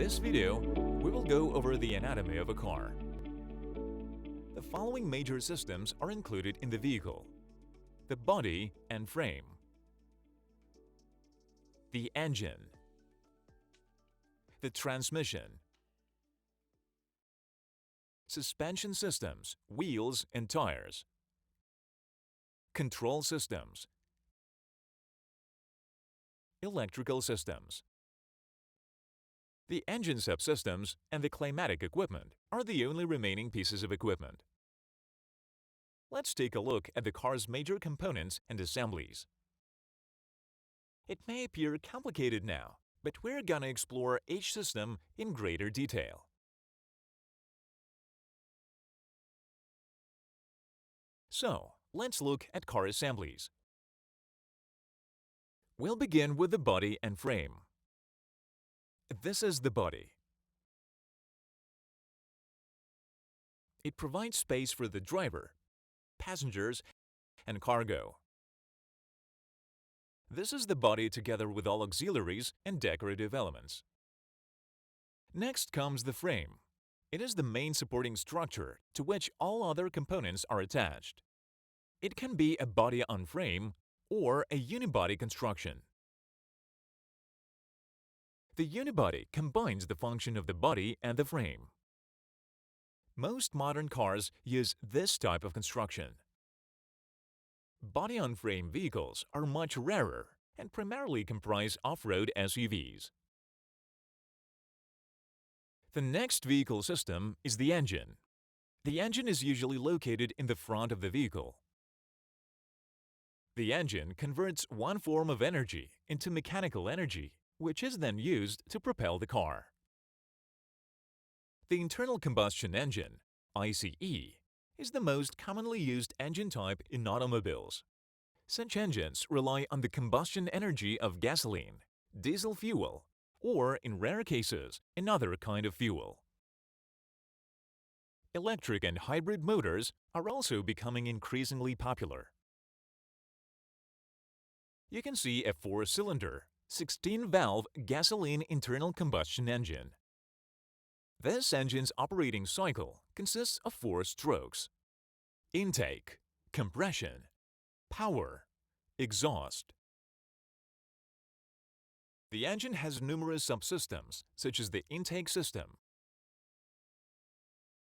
this video, we will go over the anatomy of a car. The following major systems are included in the vehicle: the body and frame, the engine, the transmission, suspension systems, wheels and tires, control systems, electrical systems. The engine subsystems and the climatic equipment are the only remaining pieces of equipment. Let's take a look at the car's major components and assemblies. It may appear complicated now, but we're gonna explore each system in greater detail. So, let's look at car assemblies. We'll begin with the body and frame. This is the body. It provides space for the driver, passengers, and cargo. This is the body together with all auxiliaries and decorative elements. Next comes the frame. It is the main supporting structure to which all other components are attached. It can be a body-on-frame or a unibody construction. The unibody combines the function of the body and the frame. Most modern cars use this type of construction. Body-on-frame vehicles are much rarer and primarily comprise off-road SUVs. The next vehicle system is the engine. The engine is usually located in the front of the vehicle. The engine converts one form of energy into mechanical energy, which is then used to propel the car. The internal combustion engine, ICE, is the most commonly used engine type in automobiles. Such engines rely on the combustion energy of gasoline, diesel fuel, or, in rare cases, another kind of fuel. Electric and hybrid motors are also becoming increasingly popular. You can see a 4-cylinder, 16-valve gasoline internal combustion engine. This engine's operating cycle consists of 4 strokes: intake, compression, power, exhaust. The engine has numerous subsystems such as the intake system,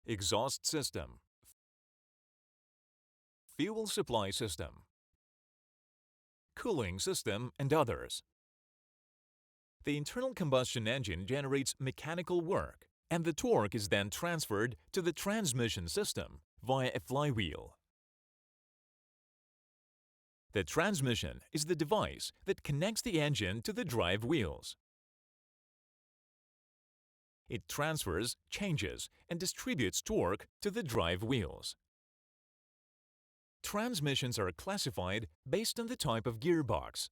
exhaust system, fuel supply system, cooling system, and others. The internal combustion engine generates mechanical work, and the torque is then transferred to the transmission system via a flywheel. The transmission is the device that connects the engine to the drive wheels. It transfers, changes, and distributes torque to the drive wheels. Transmissions are classified based on the type of gearbox.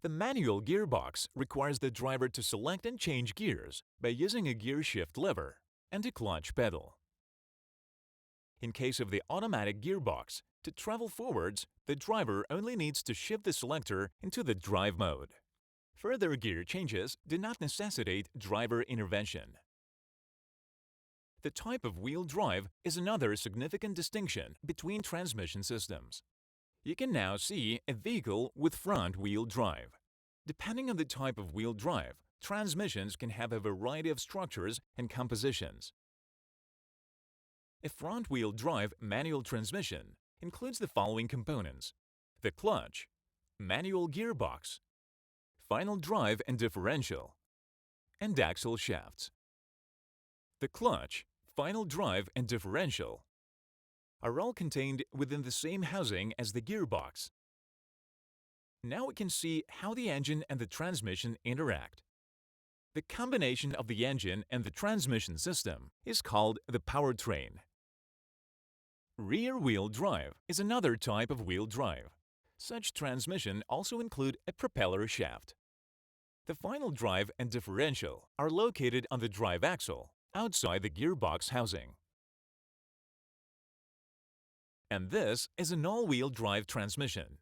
The manual gearbox requires the driver to select and change gears by using a gear shift lever and a clutch pedal. In case of the automatic gearbox, to travel forwards, the driver only needs to shift the selector into the drive mode. Further gear changes do not necessitate driver intervention. The type of wheel drive is another significant distinction between transmission systems. You can now see a vehicle with front-wheel drive. Depending on the type of wheel drive, transmissions can have a variety of structures and compositions. A front-wheel drive manual transmission includes the following components: the clutch, manual gearbox, final drive and differential, and axle shafts. The clutch, final drive, and differential are all contained within the same housing as the gearbox. Now we can see how the engine and the transmission interact. The combination of the engine and the transmission system is called the powertrain. Rear-wheel drive is another type of wheel drive. Such transmission also include a propeller shaft. The final drive and differential are located on the drive axle, outside the gearbox housing. And this is an all-wheel drive transmission.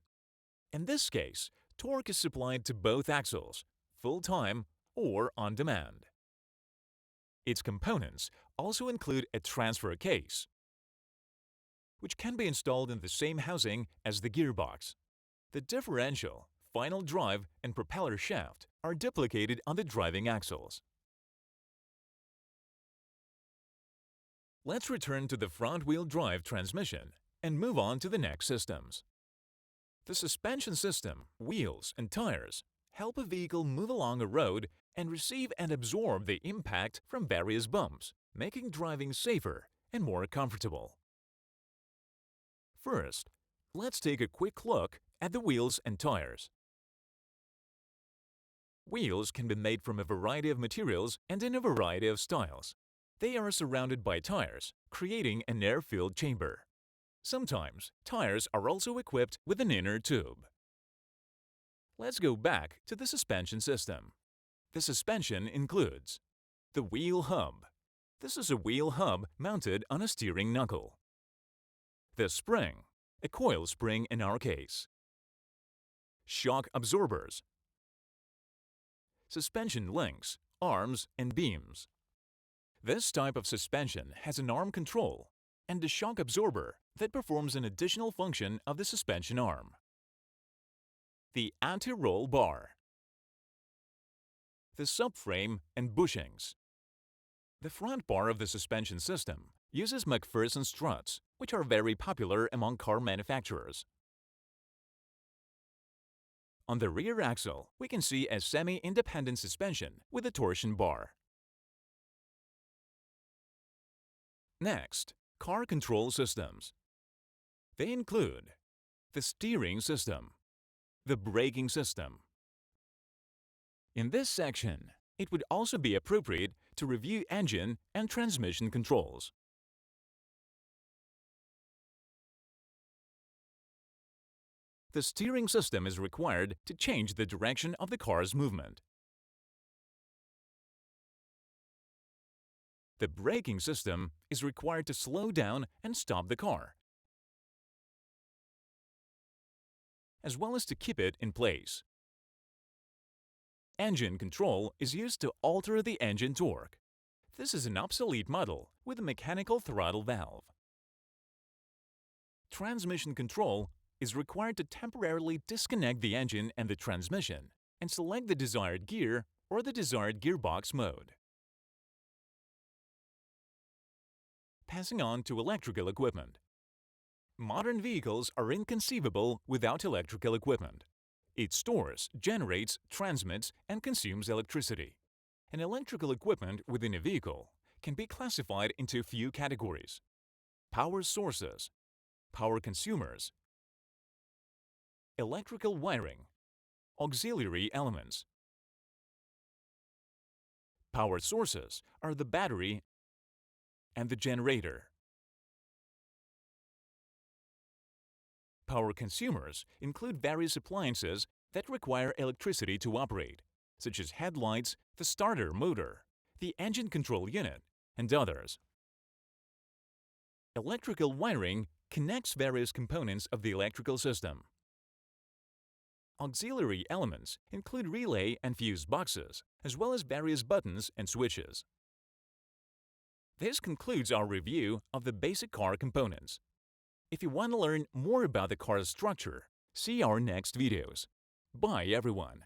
In this case, torque is supplied to both axles, full-time or on demand. Its components also include a transfer case, which can be installed in the same housing as the gearbox. The differential, final drive, and propeller shaft are duplicated on the driving axles. Let's return to the front-wheel drive transmission and move on to the next systems. The suspension system, wheels, and tires help a vehicle move along a road and receive and absorb the impact from various bumps, making driving safer and more comfortable. First, let's take a quick look at the wheels and tires. Wheels can be made from a variety of materials and in a variety of styles. They are surrounded by tires, creating an air-filled chamber. Sometimes, tires are also equipped with an inner tube. Let's go back to the suspension system. The suspension includes the wheel hub. This is a wheel hub mounted on a steering knuckle. The spring, a coil spring in our case. Shock absorbers. Suspension links, arms, and beams. This type of suspension has an arm control and a shock absorber that performs an additional function of the suspension arm. The anti-roll bar. The subframe and bushings. The front bar of the suspension system uses McPherson struts, which are very popular among car manufacturers. On the rear axle, we can see a semi-independent suspension with a torsion bar. Next, car control systems. They include the steering system, the braking system. In this section, it would also be appropriate to review engine and transmission controls. The steering system is required to change the direction of the car's movement. The braking system is required to slow down and stop the car, as well as to keep it in place. Engine control is used to alter the engine torque. This is an obsolete model with a mechanical throttle valve. Transmission control is required to temporarily disconnect the engine and the transmission and select the desired gear or the desired gearbox mode. Passing on to electrical equipment. Modern vehicles are inconceivable without electrical equipment. It stores, generates, transmits, and consumes electricity. An electrical equipment within a vehicle can be classified into a few categories: power sources, power consumers, electrical wiring, auxiliary elements. Power sources are the battery and the generator. Power consumers include various appliances that require electricity to operate, such as headlights, the starter motor, the engine control unit, and others. Electrical wiring connects various components of the electrical system. Auxiliary elements include relay and fuse boxes, as well as various buttons and switches. This concludes our review of the basic car components. If you want to learn more about the car's structure, see our next videos. Bye everyone!